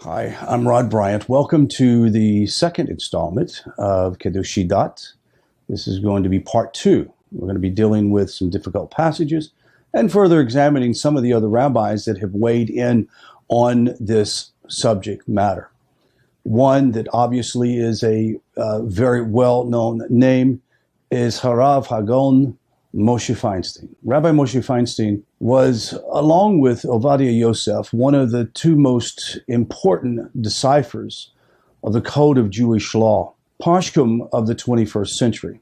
Hi, I'm Rod Bryant. Welcome to the second installment of Chiddushei Dat. This is going to be part two. We're going to be dealing with some difficult passages and further examining some of the other rabbis that have weighed in on this subject matter. One that obviously is a very well-known name is Harav Hagon Moshe Feinstein. Rabbi Moshe Feinstein was, along with Ovadia Yosef, one of the two most important deciphers of the code of Jewish law, Pashkum of the 21st century.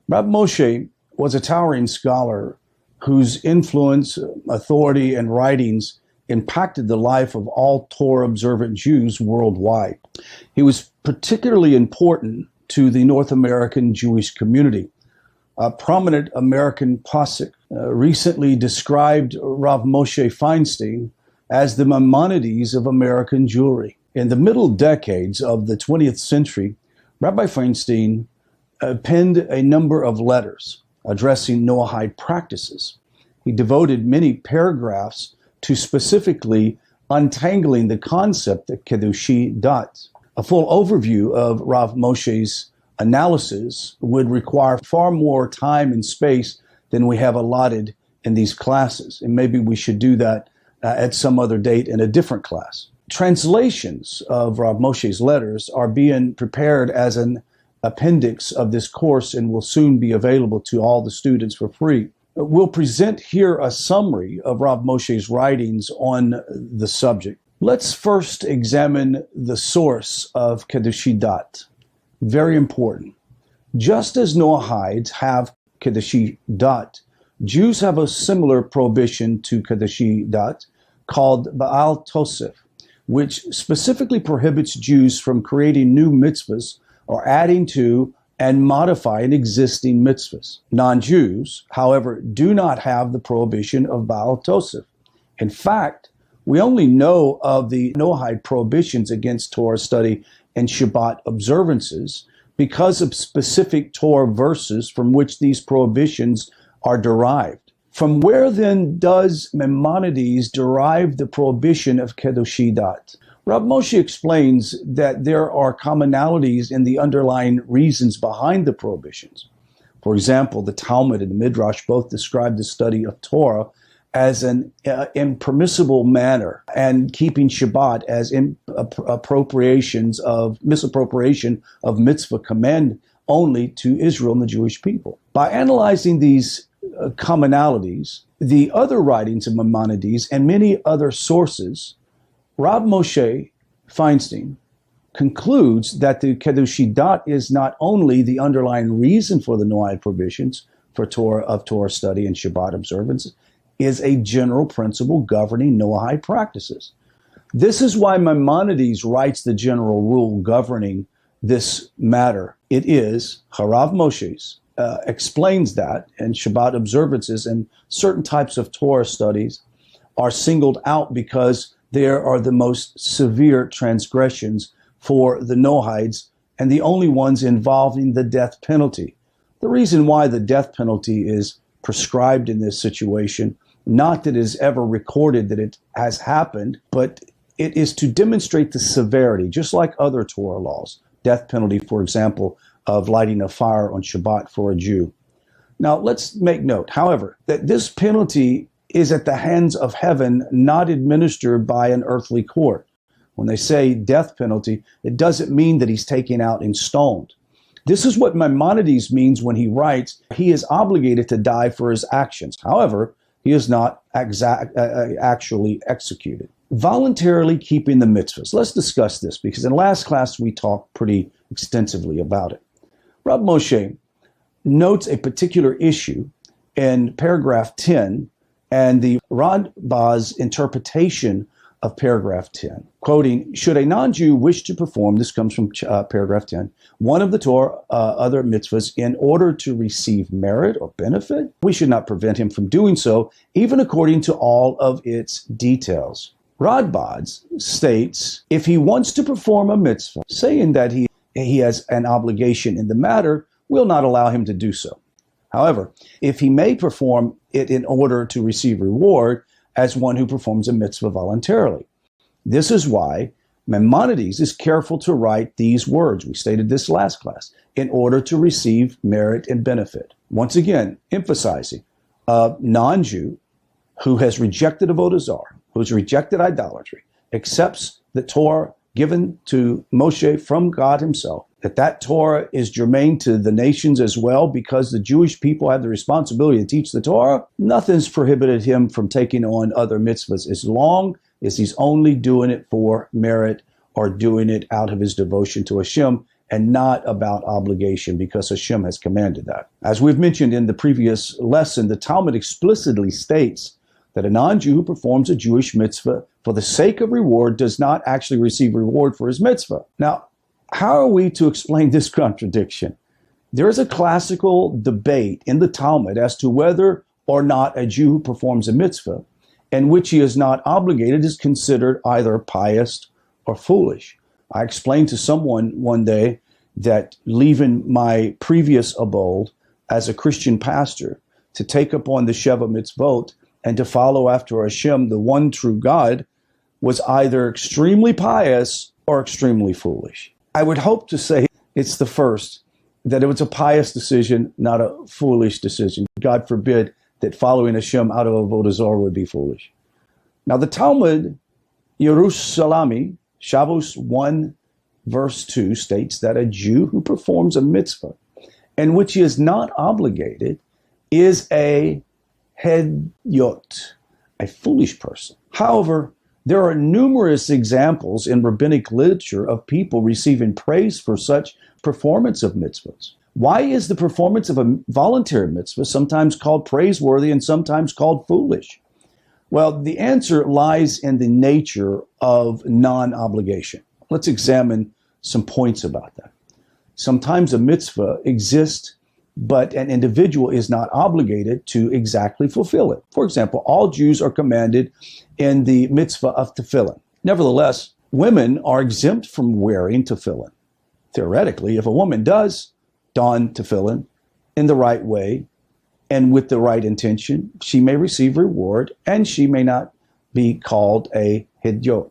Rabbi Moshe was a towering scholar whose influence, authority, and writings impacted the life of all Torah-observant Jews worldwide. He was particularly important to the North American Jewish community. A prominent American posek recently described Rav Moshe Feinstein as the Maimonides of American Jewry. In the middle decades of the 20th century, Rabbi Feinstein penned a number of letters addressing Noahide practices. He devoted many paragraphs to specifically untangling the concept of Chiddushei Dat. A full overview of Rav Moshe's analysis would require far more time and space than we have allotted in these classes. And maybe we should do that at some other date in a different class. Translations of Rav Moshe's letters are being prepared as an appendix of this course and will soon be available to all the students for free. We'll present here a summary of Rav Moshe's writings on the subject. Let's first examine the source of Chiddushei Dat. Very important. Just as Noahides have Chiddushei Dat, Jews have a similar prohibition to Chiddushei Dat called Baal Tosef, which specifically prohibits Jews from creating new mitzvahs or adding to and modifying existing mitzvahs. Non-Jews, however, do not have the prohibition of Baal Tosef. In fact, we only know of the Noahide prohibitions against Torah study and Shabbat observances because of specific Torah verses from which these prohibitions are derived. From where then does Maimonides derive the prohibition of Chiddushei Dat? Rav Moshe explains that there are commonalities in the underlying reasons behind the prohibitions. For example, the Talmud and the Midrash both describe the study of Torah as an impermissible manner, and keeping Shabbat as misappropriation of mitzvah command only to Israel and the Jewish people. By analyzing these commonalities, the other writings of Maimonides, and many other sources, Rav Moshe Feinstein concludes that the Chiddushei Dat is not only the underlying reason for the Noahide prohibitions for Torah study and Shabbat observance, is a general principle governing Noahide practices. This is why Maimonides writes the general rule governing this matter. It is Harav Moshe's explains that, and Shabbat observances and certain types of Torah studies are singled out because there are the most severe transgressions for the Noahides and the only ones involving the death penalty. The reason why the death penalty is prescribed in this situation, not that it is ever recorded that it has happened, but it is to demonstrate the severity, just like other Torah laws. Death penalty, for example, of lighting a fire on Shabbat for a Jew. Now, let's make note, however, that this penalty is at the hands of heaven, not administered by an earthly court. When they say death penalty, it doesn't mean that he's taken out and stoned. This is what Maimonides means when he writes, he is obligated to die for his actions. However, he is not actually executed. Voluntarily keeping the mitzvahs. Let's discuss this because in last class we talked pretty extensively about it. Rav Moshe notes a particular issue in paragraph 10 and the Radbaz's interpretation of paragraph 10. Quoting, should a non-Jew wish to perform, this comes from paragraph 10, one of the Torah other mitzvahs in order to receive merit or benefit, we should not prevent him from doing so, even according to all of its details. Radbaz states, if he wants to perform a mitzvah, saying that he has an obligation in the matter, will not allow him to do so. However, if he may perform it in order to receive reward, as one who performs a mitzvah voluntarily. This is why Maimonides is careful to write these words, we stated this last class, in order to receive merit and benefit. Once again, emphasizing a non-Jew who has rejected avodah zarah, who has rejected idolatry, accepts the Torah given to Moshe from God himself, that Torah is germane to the nations as well because the Jewish people have the responsibility to teach the Torah. Nothing's prohibited him from taking on other mitzvahs as long as he's only doing it for merit or doing it out of his devotion to Hashem and not about obligation because Hashem has commanded that. As we've mentioned in the previous lesson, the Talmud explicitly states that a non-Jew who performs a Jewish mitzvah for the sake of reward does not actually receive reward for his mitzvah. Now, how are we to explain this contradiction? There is a classical debate in the Talmud as to whether or not a Jew who performs a mitzvah in which he is not obligated is considered either pious or foolish. I explained to someone one day that leaving my previous abode as a Christian pastor to take upon the Sheva Mitzvot and to follow after Hashem, the one true God, was either extremely pious or extremely foolish. I would hope to say it's the first, that it was a pious decision, not a foolish decision. God forbid that following Hashem out of avodah zarah would be foolish. Now the Talmud, Yerushalmi, Shabbos 1, verse 2, states that a Jew who performs a mitzvah in which he is not obligated is a hedyot, a foolish person. However, there are numerous examples in rabbinic literature of people receiving praise for such performance of mitzvahs. Why is the performance of a voluntary mitzvah sometimes called praiseworthy and sometimes called foolish? Well, the answer lies in the nature of non-obligation. Let's examine some points about that. Sometimes a mitzvah exists, but an individual is not obligated to exactly fulfill it. For example, all Jews are commanded in the mitzvah of tefillin. Nevertheless, women are exempt from wearing tefillin. Theoretically, if a woman does don tefillin in the right way and with the right intention, she may receive reward and she may not be called a hedyot.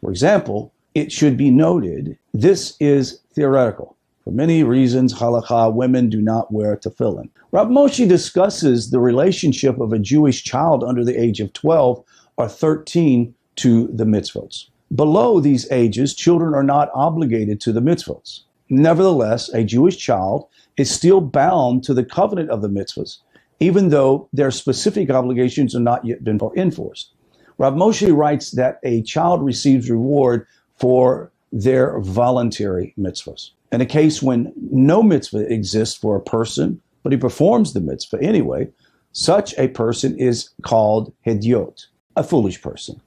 For example, it should be noted, this is theoretical. For many reasons, halakha, women do not wear tefillin. Rav Moshe discusses the relationship of a Jewish child under the age of 12 or 13 to the mitzvot. Below these ages, children are not obligated to the mitzvot. Nevertheless, a Jewish child is still bound to the covenant of the mitzvahs, even though their specific obligations are not yet been enforced. Rav Moshe writes that a child receives reward for their voluntary mitzvahs. In a case when no mitzvah exists for a person, but he performs the mitzvah anyway, such a person is called hedyot, a foolish person.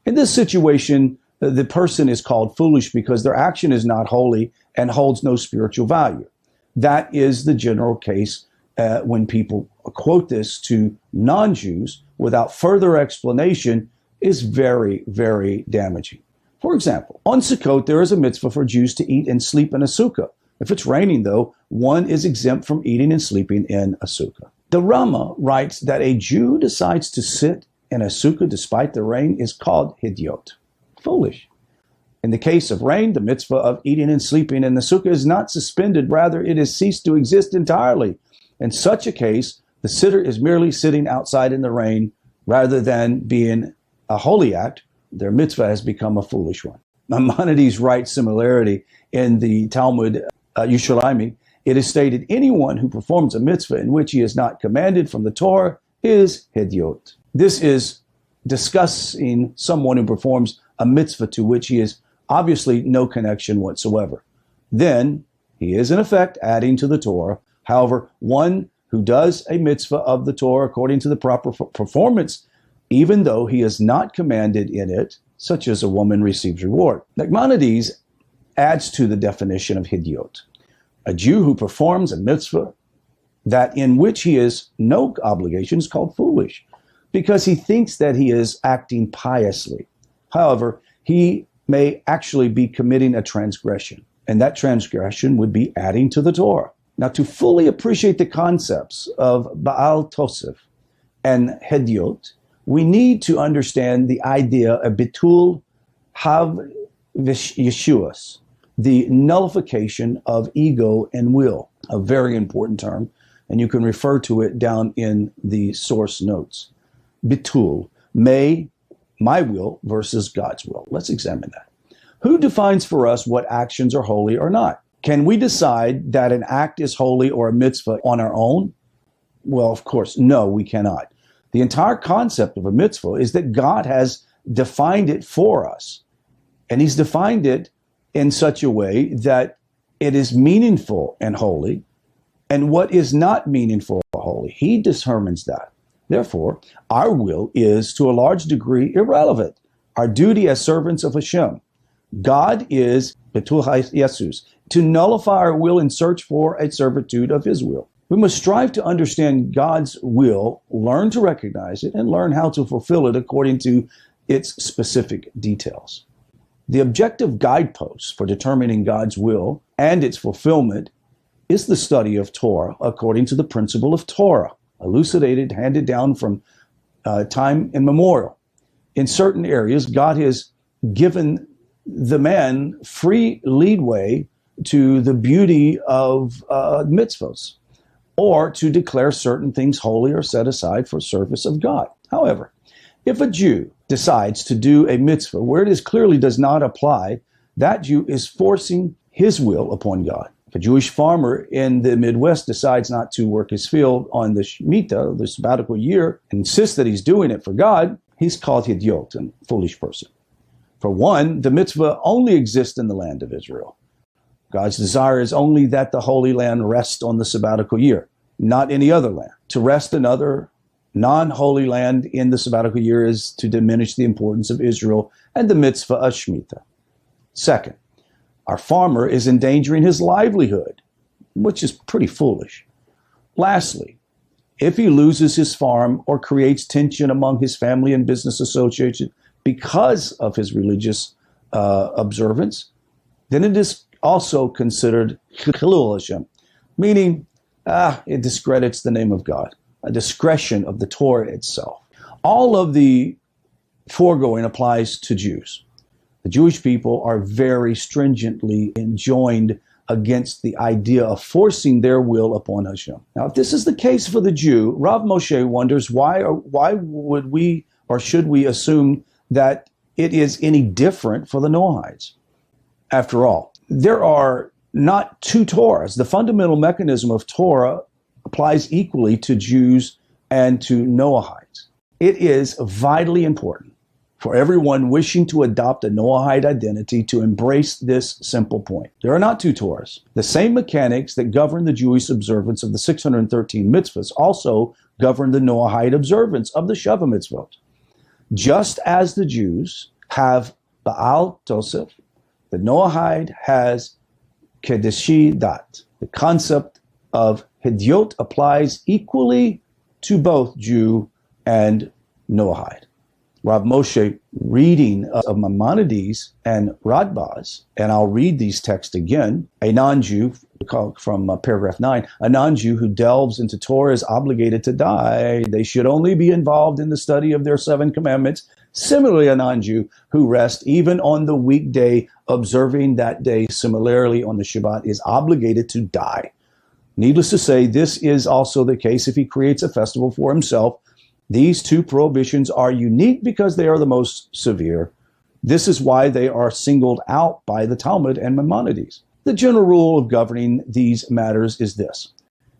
In this situation, the person is called foolish because their action is not holy and holds no spiritual value. That is the general case when people quote this to non-Jews without further explanation is very, very damaging. For example, on Sukkot, there is a mitzvah for Jews to eat and sleep in a sukkah. If it's raining, though, one is exempt from eating and sleeping in a sukkah. The Rama writes that a Jew who decides to sit in a sukkah despite the rain is called hedyot, foolish. In the case of rain, the mitzvah of eating and sleeping in the sukkah is not suspended. Rather, it has ceased to exist entirely. In such a case, the sitter is merely sitting outside in the rain rather than being a holy act. Their mitzvah has become a foolish one. Maimonides writes similarity in the Talmud Yerushalmi. It is stated, anyone who performs a mitzvah in which he is not commanded from the Torah is hedyot. This is discussing someone who performs a mitzvah to which he is obviously no connection whatsoever. Then he is in effect adding to the Torah. However, one who does a mitzvah of the Torah according to the proper performance, even though he is not commanded in it, such as a woman receives reward. Maimonides adds to the definition of hedyot, a Jew who performs a mitzvah that in which he has no obligation is called foolish, because he thinks that he is acting piously. However, he may actually be committing a transgression, and that transgression would be adding to the Torah. Now, to fully appreciate the concepts of Baal Tosef and hedyot, we need to understand the idea of bitul Yeshuas, the nullification of ego and will, a very important term, and you can refer to it down in the source notes. Bitul, my will versus God's will. Let's examine that. Who defines for us what actions are holy or not? Can we decide that an act is holy or a mitzvah on our own? Well, of course, no, we cannot. The entire concept of a mitzvah is that God has defined it for us. And he's defined it in such a way that it is meaningful and holy, and what is not meaningful or holy. He determines that. Therefore, our will is to a large degree irrelevant. Our duty as servants of Hashem. God is Betul Jesus, to nullify our will in search for a servitude of his will. We must strive to understand God's will, learn to recognize it, and learn how to fulfill it according to its specific details. The objective guidepost for determining God's will and its fulfillment is the study of Torah according to the principle of Torah, elucidated, handed down from time immemorial. In certain areas, God has given the man free leadway to the beauty of mitzvahs, or to declare certain things holy or set aside for service of God. However, if a Jew decides to do a mitzvah where it clearly does not apply, that Jew is forcing his will upon God. If a Jewish farmer in the Midwest decides not to work his field on the Shemitah, the sabbatical year, and insists that he's doing it for God, he's called Idiot, a foolish person. For one, the mitzvah only exists in the land of Israel. God's desire is only that the Holy Land rest on the sabbatical year, not any other land. To rest another non-holy land in the sabbatical year is to diminish the importance of Israel and the mitzvah of Shemitah. Second, our farmer is endangering his livelihood, which is pretty foolish. Lastly, if he loses his farm or creates tension among his family and business associates because of his religious observance, then it is also considered Chilul Hashem, meaning it discredits the name of God, a discretion of the Torah itself. All of the foregoing applies to Jews. The Jewish people are very stringently enjoined against the idea of forcing their will upon Hashem. Now, if this is the case for the Jew, Rav Moshe wonders why would we or should we assume that it is any different for the Noahides? After all, there are not two Torahs. The fundamental mechanism of Torah applies equally to Jews and to Noahides. It is vitally important for everyone wishing to adopt a Noahide identity to embrace this simple point. There are not two Torahs. The same mechanics that govern the Jewish observance of the 613 mitzvahs also govern the Noahide observance of the Sheva mitzvot. Just as the Jews have Baal Tosef, the Noahide has Chiddushei Dat. The concept of Hidyot applies equally to both Jew and Noahide. Rav Moshe, reading of Maimonides and Radbaz, and I'll read these texts again, a non-Jew, from paragraph 9, a non-Jew who delves into Torah is obligated to die. They should only be involved in the study of their 7 commandments. Similarly, a non-Jew who rests even on the weekday, observing that day, similarly on the Shabbat, is obligated to die. Needless to say, this is also the case if he creates a festival for himself. These two prohibitions are unique because they are the most severe. This is why they are singled out by the Talmud and Maimonides. The general rule of governing these matters is this: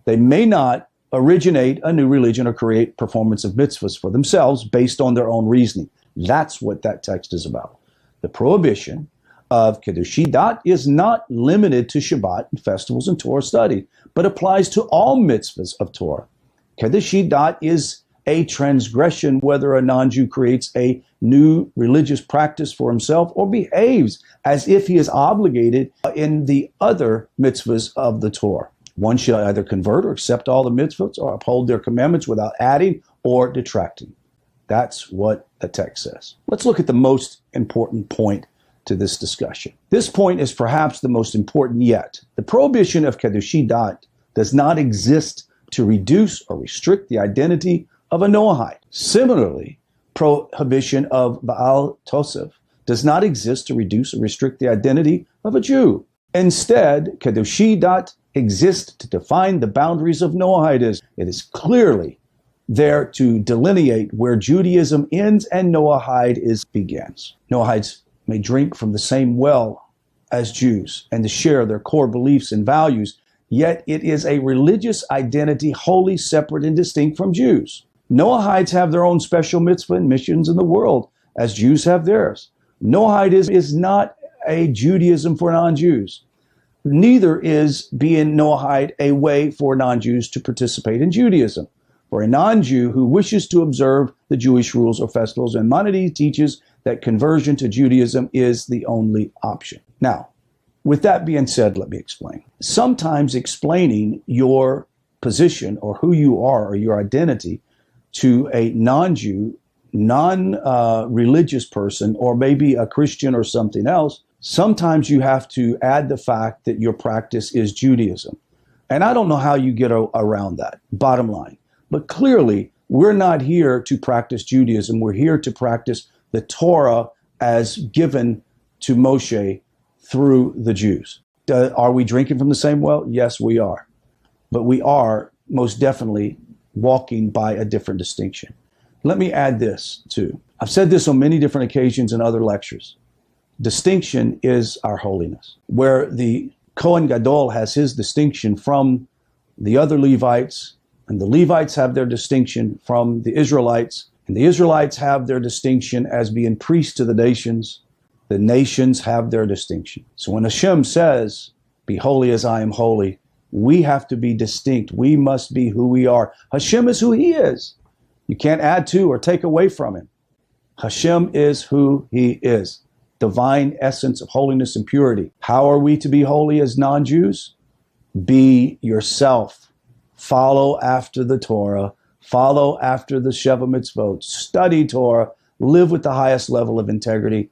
they may not originate a new religion or create performance of mitzvahs for themselves based on their own reasoning. That's what that text is about. The prohibition of Chiddushei Dat is not limited to Shabbat and festivals and Torah study, but applies to all mitzvahs of Torah. Chiddushei Dat is a transgression whether a non-Jew creates a new religious practice for himself or behaves as if he is obligated in the other mitzvahs of the Torah. One should either convert or accept all the mitzvahs or uphold their commandments without adding or detracting. That's what the text says. Let's look at the most important point to this discussion. This point is perhaps the most important yet. The prohibition of Chiddushei Dat does not exist to reduce or restrict the identity of a Noahide. Similarly, prohibition of Baal Tosef does not exist to reduce or restrict the identity of a Jew. Instead, Chiddushei Dat exists to define the boundaries of Noahidism. It is clearly there to delineate where Judaism ends and Noahide begins. Noahides may drink from the same well as Jews and to share their core beliefs and values, yet it is a religious identity wholly separate and distinct from Jews. Noahides have their own special mitzvah and missions in the world, as Jews have theirs. Noahidism is not a Judaism for non-Jews. Neither is being Noahide a way for non-Jews to participate in Judaism. For a non-Jew who wishes to observe the Jewish rules or festivals, and Maimonides teaches that conversion to Judaism is the only option. Now, with that being said, let me explain. Sometimes explaining your position or who you are or your identity to a non-Jew, non-religious person, or maybe a Christian or something else, sometimes you have to add the fact that your practice is Judaism. And I don't know how you get around that, bottom line. But clearly, we're not here to practice Judaism. We're here to practice the Torah as given to Moshe through the Jews. Are we drinking from the same well? Yes, we are. But we are most definitely walking by a different distinction. Let me add this too. I've said this on many different occasions in other lectures. Distinction is our holiness. Where the Kohen Gadol has his distinction from the other Levites, and the Levites have their distinction from the Israelites, and the Israelites have their distinction as being priests to the nations have their distinction. So when Hashem says, "Be holy as I am holy," we have to be distinct. We must be who we are. Hashem is who he is. You can't add to or take away from him. Hashem is who he is. Divine essence of holiness and purity. How are we to be holy as non-Jews? Be yourself. Follow after the Torah. Follow after the Sheva Mitzvot. Study Torah. Live with the highest level of integrity,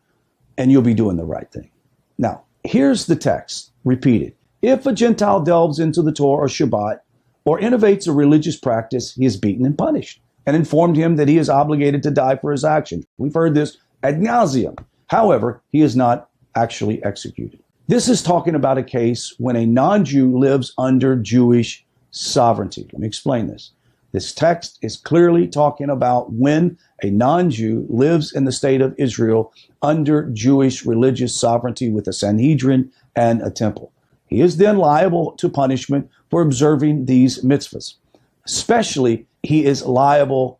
and you'll be doing the right thing. Now, here's the text, repeated. If a Gentile delves into the Torah or Shabbat or innovates a religious practice, he is beaten and punished, and informed him that he is obligated to die for his actions. We've heard this ad nauseum. However, he is not actually executed. This is talking about a case when a non-Jew lives under Jewish sovereignty. Let me explain this. This text is clearly talking about when a non-Jew lives in the state of Israel under Jewish religious sovereignty with a Sanhedrin and a temple. He is then liable to punishment for observing these mitzvahs. Especially, he is liable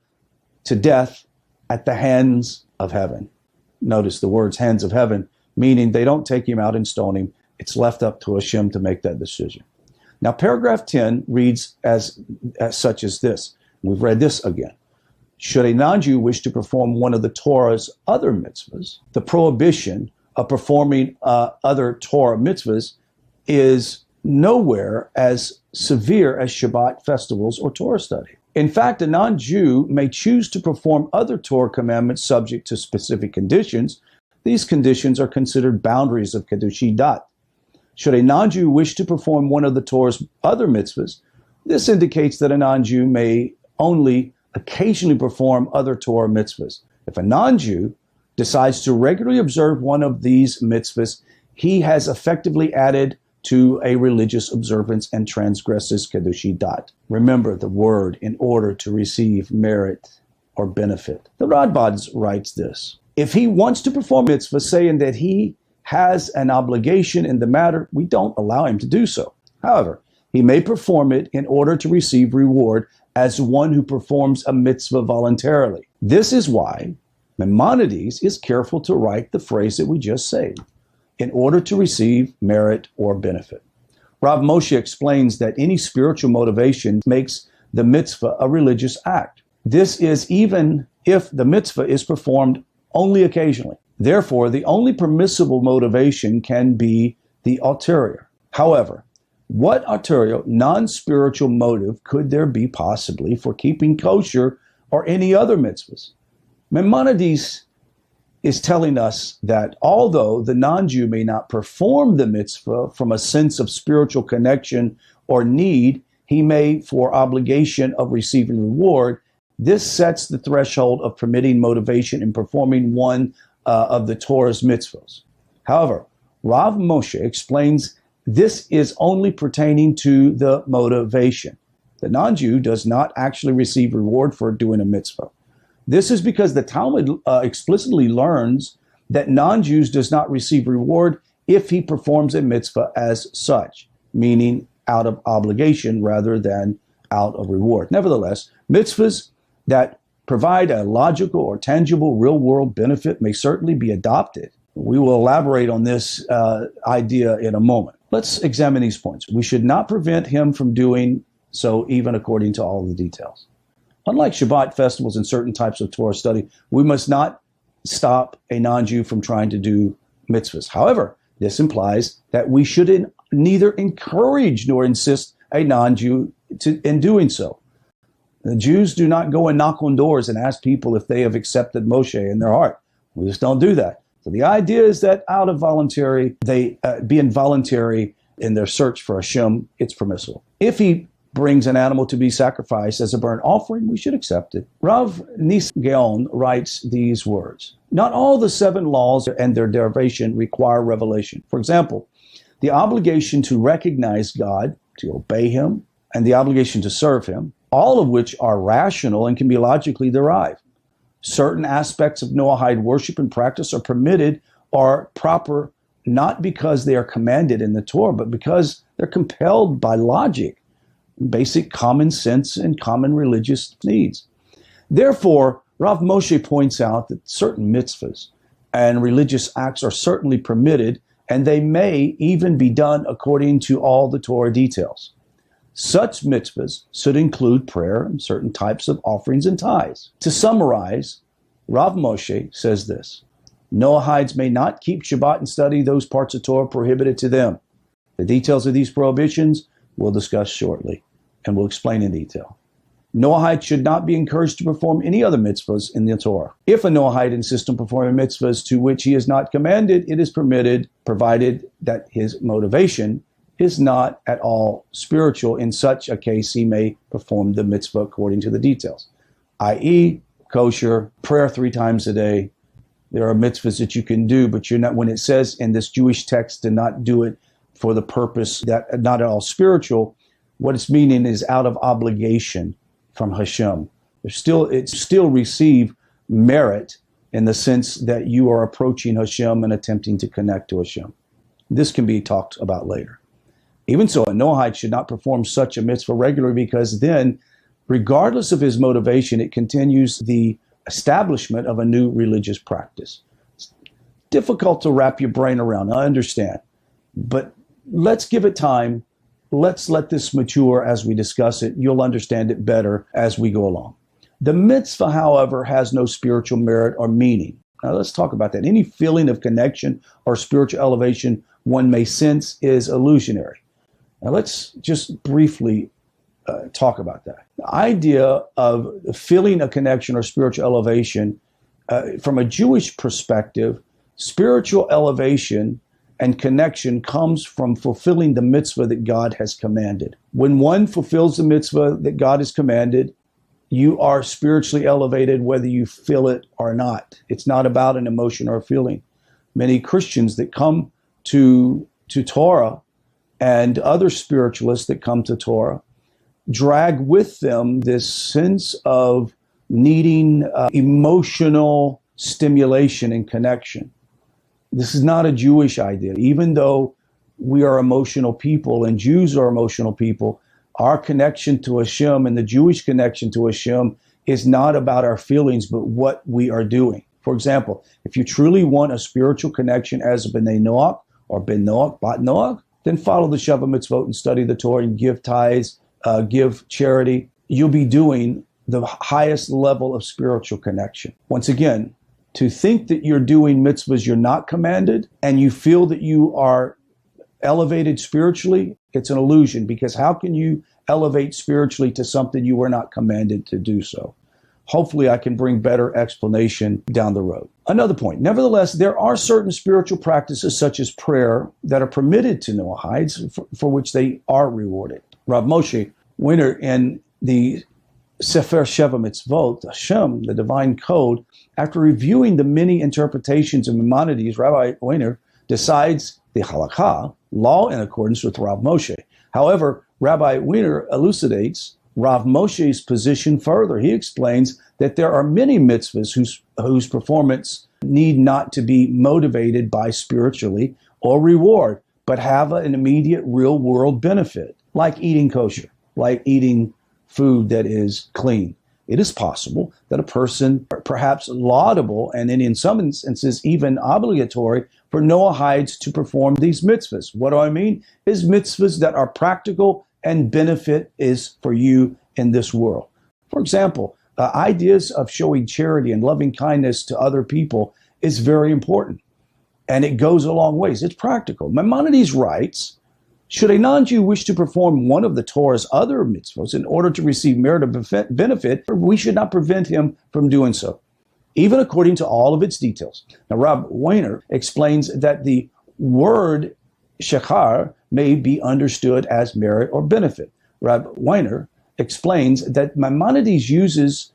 to death at the hands of heaven. Notice the words hands of heaven, meaning they don't take him out and stone him. It's left up to Hashem to make that decision. Now, paragraph 10 reads as such as this. We've read this again. Should a non-Jew wish to perform one of the Torah's other mitzvahs, the prohibition of performing other Torah mitzvahs is nowhere as severe as Shabbat festivals or Torah study. In fact, a non-Jew may choose to perform other Torah commandments subject to specific conditions. These conditions are considered boundaries of Chiddushei Dat. Should a non-Jew wish to perform one of the Torah's other mitzvahs, this indicates that a non-Jew may only occasionally perform other Torah mitzvahs. If a non-Jew decides to regularly observe one of these mitzvahs, he has effectively added to a religious observance and transgresses Chiddushei Dat. Remember the word, in order to receive merit or benefit. The Radbaz writes this. If he wants to perform mitzvah saying that he has an obligation in the matter, we don't allow him to do so. However, he may perform it in order to receive reward as one who performs a mitzvah voluntarily. This is why Maimonides is careful to write the phrase that we just said, in order to receive merit or benefit. Rav Moshe explains that any spiritual motivation makes the mitzvah a religious act. This is even if the mitzvah is performed only occasionally. Therefore, the only permissible motivation can be the ulterior. However, what ulterior, non-spiritual motive could there be possibly for keeping kosher or any other mitzvahs? Maimonides is telling us that although the non-Jew may not perform the mitzvah from a sense of spiritual connection or need, he may for obligation of receiving reward. This sets the threshold of permitting motivation in performing one of the Torah's mitzvahs. However, Rav Moshe explains this is only pertaining to the motivation. The non-Jew does not actually receive reward for doing a mitzvah. This is because the Talmud explicitly learns that non-Jews does not receive reward if he performs a mitzvah as such, meaning out of obligation rather than out of reward. Nevertheless, mitzvahs that provide a logical or tangible real-world benefit may certainly be adopted. We will elaborate on this idea in a moment. Let's examine these points. We should not prevent him from doing so, even according to all the details. Unlike Shabbat festivals and certain types of Torah study, we must not stop a non-Jew from trying to do mitzvahs. However, this implies that we should neither encourage nor insist a non-Jew in doing so. The Jews do not go and knock on doors and ask people if they have accepted Moshe in their heart. We just don't do that. So the idea is that out of voluntary, they be involuntary in their search for Hashem, it's permissible. If he brings an animal to be sacrificed as a burnt offering, we should accept it. Rav Nisgaon writes these words: not all the 7 laws and their derivation require revelation. For example, the obligation to recognize God, to obey him, and the obligation to serve him, all of which are rational and can be logically derived. Certain aspects of Noahide worship and practice are permitted or proper not because they are commanded in the Torah, but because they're compelled by logic, basic common sense, and common religious needs. Therefore, Rav Moshe points out that certain mitzvahs and religious acts are certainly permitted, and they may even be done according to all the Torah details. Such mitzvahs should include prayer and certain types of offerings and tithes. To summarize, Rav Moshe says this: Noahides may not keep Shabbat and study those parts of Torah prohibited to them. The details of these prohibitions we'll discuss shortly, and we'll explain in detail. Noahide should not be encouraged to perform any other mitzvahs in the Torah. If a Noahide insists on performing mitzvahs to which he is not commanded, it is permitted, provided that his motivation is not at all spiritual. In such a case, he may perform the mitzvah according to the details, i.e., kosher, prayer 3 times a day. There are mitzvahs that you can do, but you're not, when it says in this Jewish text to not do it for the purpose that not at all spiritual, what it's meaning is out of obligation from Hashem. It still receive merit in the sense that you are approaching Hashem and attempting to connect to Hashem. This can be talked about later. Even so, a Noahide should not perform such a mitzvah regularly, because then, regardless of his motivation, it continues the establishment of a new religious practice. It's difficult to wrap your brain around, I understand. But let's give it time. Let's let this mature as we discuss it. You'll understand it better as we go along. The mitzvah, however, has no spiritual merit or meaning. Now let's talk about that. Any feeling of connection or spiritual elevation one may sense is illusionary. Now let's just briefly talk about that. The idea of feeling a connection or spiritual elevation, from a Jewish perspective, spiritual elevation and connection comes from fulfilling the mitzvah that God has commanded. When one fulfills the mitzvah that God has commanded, you are spiritually elevated whether you feel it or not. It's not about an emotion or a feeling. Many Christians that come to Torah and other spiritualists that come to Torah drag with them this sense of needing emotional stimulation and connection. This is not a Jewish idea. Even though we are emotional people and Jews are emotional people, our connection to Hashem and the Jewish connection to Hashem is not about our feelings, but what we are doing. For example, if you truly want a spiritual connection as a B'nai Noach or Ben Noach, Bat Noach, then follow the Sheva Mitzvot and study the Torah and give tithes, give charity. You'll be doing the highest level of spiritual connection. Once again, to think that you're doing mitzvahs you're not commanded and you feel that you are elevated spiritually, it's an illusion, because how can you elevate spiritually to something you were not commanded to do so? Hopefully I can bring better explanation down the road. Another point, nevertheless, there are certain spiritual practices such as prayer that are permitted to Noahides for which they are rewarded. Rav Moshe Winter in the Sefer Sheva Mitzvot, Hashem, the divine code, after reviewing the many interpretations of Maimonides, Rabbi Weiner decides the halakha, law in accordance with Rav Moshe. However, Rabbi Weiner elucidates Rav Moshe's position further. He explains that there are many mitzvahs whose performance need not to be motivated by spiritually or reward, but have an immediate real-world benefit, like eating kosher, like eating food that is clean. It is possible that a person, perhaps laudable, and in some instances even obligatory, for Noahides to perform these mitzvahs. What do I mean? Is mitzvahs that are practical and benefit is for you in this world. For example, ideas of showing charity and loving kindness to other people is very important, and it goes a long ways. It's practical. Maimonides writes, should a non-Jew wish to perform one of the Torah's other mitzvahs in order to receive merit or benefit, we should not prevent him from doing so, even according to all of its details. Now, Rob Weiner explains that the word shechar may be understood as merit or benefit. Rob Weiner explains that Maimonides' use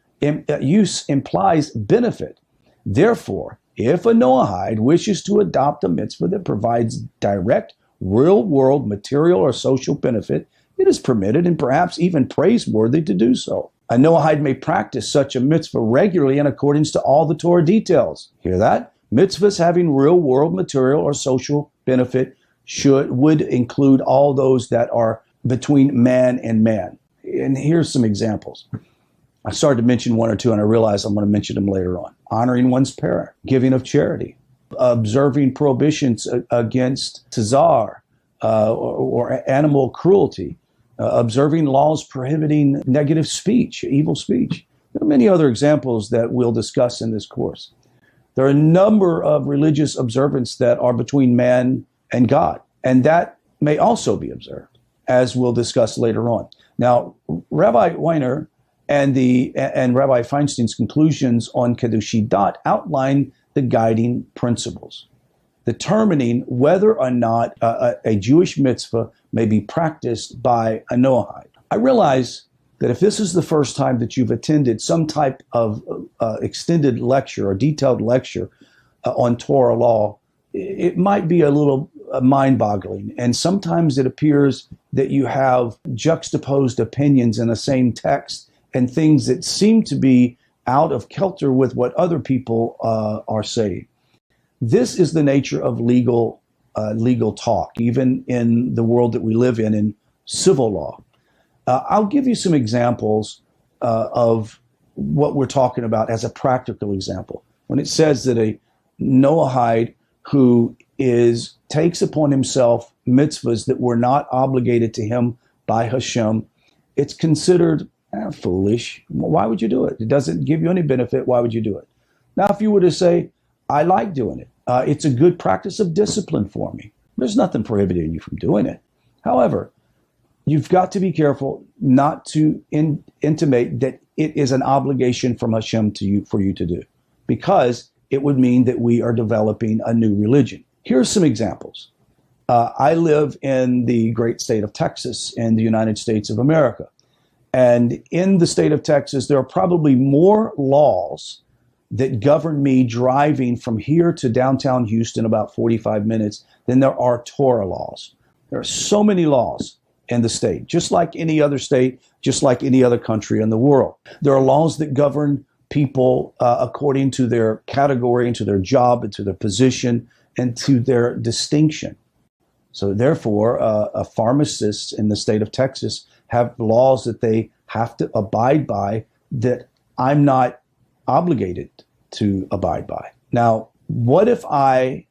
implies benefit. Therefore, if a Noahide wishes to adopt a mitzvah that provides direct real-world material or social benefit, it is permitted and perhaps even praiseworthy to do so. A Noahide may practice such a mitzvah regularly in accordance to all the Torah details. Hear that? Mitzvahs having real-world material or social benefit would include all those that are between man and man. And here's some examples. I started to mention one or two, and I realized I'm going to mention them later on. Honoring one's parent, giving of charity, observing prohibitions against tazar or animal cruelty, observing laws prohibiting negative speech, evil speech. There are many other examples that we'll discuss in this course. There are a number of religious observances that are between man and God, and that may also be observed, as we'll discuss later on. Now, Rabbi Weiner and Rabbi Feinstein's conclusions on Chiddushei Dat outline the guiding principles, determining whether or not a Jewish mitzvah may be practiced by a Noahide. I realize that if this is the first time that you've attended some type of extended lecture or detailed lecture on Torah law, it might be a little mind-boggling. And sometimes it appears that you have juxtaposed opinions in the same text and things that seem to be out of kilter with what other people are saying. This is the nature of legal talk, even in the world that we live in civil law. I'll give you some examples of what we're talking about as a practical example. When it says that a Noahide who takes upon himself mitzvahs that were not obligated to him by Hashem, it's considered foolish. Why would you do it? It doesn't give you any benefit. Why would you do it? Now, if you were to say, I like doing it. It's a good practice of discipline for me. There's nothing prohibiting you from doing it. However, you've got to be careful not to intimate that it is an obligation from Hashem for you to do, because it would mean that we are developing a new religion. Here's some examples. I live in the great state of Texas in the United States of America. And in the state of Texas, there are probably more laws that govern me driving from here to downtown Houston about 45 minutes than there are Torah laws. There are so many laws in the state, just like any other state, just like any other country in the world. There are laws that govern people according to their category and to their job and to their position and to their distinction. So therefore, pharmacists in the state of Texas have laws that they have to abide by that I'm not obligated to abide by. Now, what if I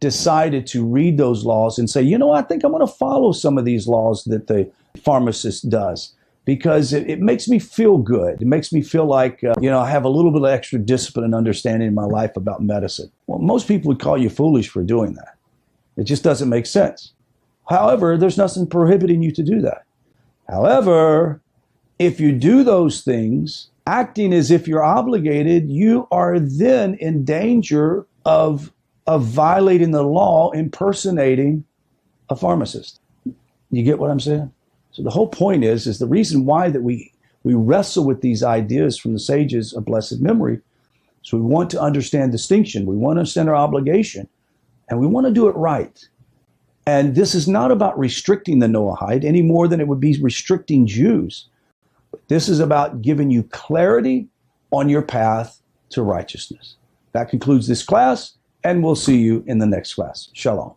decided to read those laws and say, I think I'm going to follow some of these laws that the pharmacist does, because it makes me feel good. It makes me feel like, I have a little bit of extra discipline and understanding in my life about medicine. Well, most people would call you foolish for doing that. It just doesn't make sense. However, there's nothing prohibiting you to do that. However, if you do those things, acting as if you're obligated, you are then in danger of violating the law, impersonating a pharmacist. You get what I'm saying? So the whole point is the reason why that we We wrestle with these ideas from the sages of blessed memory. So we want to understand distinction. We want to understand our obligation, and we want to do it right. And this is not about restricting the Noahide any more than it would be restricting Jews. This is about giving you clarity on your path to righteousness. That concludes this class, and we'll see you in the next class. Shalom.